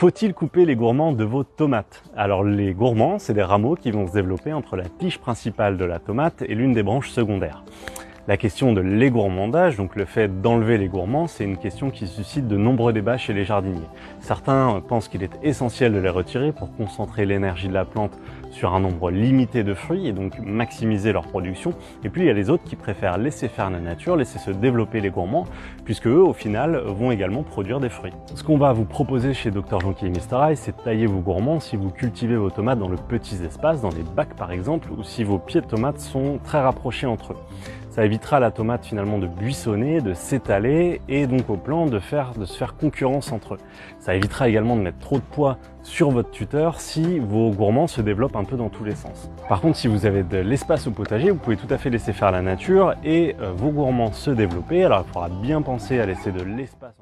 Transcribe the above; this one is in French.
Faut-il couper les gourmands de vos tomates? Alors les gourmands, c'est des rameaux qui vont se développer entre la tige principale de la tomate et l'une des branches secondaires. La question de l'égourmandage, donc le fait d'enlever les gourmands, c'est une question qui suscite de nombreux débats chez les jardiniers. Certains pensent qu'il est essentiel de les retirer pour concentrer l'énergie de la plante sur un nombre limité de fruits et donc maximiser leur production. Et puis il y a les autres qui préfèrent laisser faire la nature, laisser se développer les gourmands, puisque eux, au final, vont également produire des fruits. Ce qu'on va vous proposer chez Dr Jonquier et Mr Hyde, c'est de tailler vos gourmands si vous cultivez vos tomates dans de petits espaces, dans des bacs par exemple, ou si vos pieds de tomates sont très rapprochés entre eux. Ça évitera à la tomate finalement de buissonner, de s'étaler et donc aux plants de se faire concurrence entre eux. Ça évitera également de mettre trop de poids sur votre tuteur si vos gourmands se développent un peu dans tous les sens. Par contre, si vous avez de l'espace au potager, vous pouvez tout à fait laisser faire la nature et vos gourmands se développer. Alors il faudra bien penser à laisser de l'espace.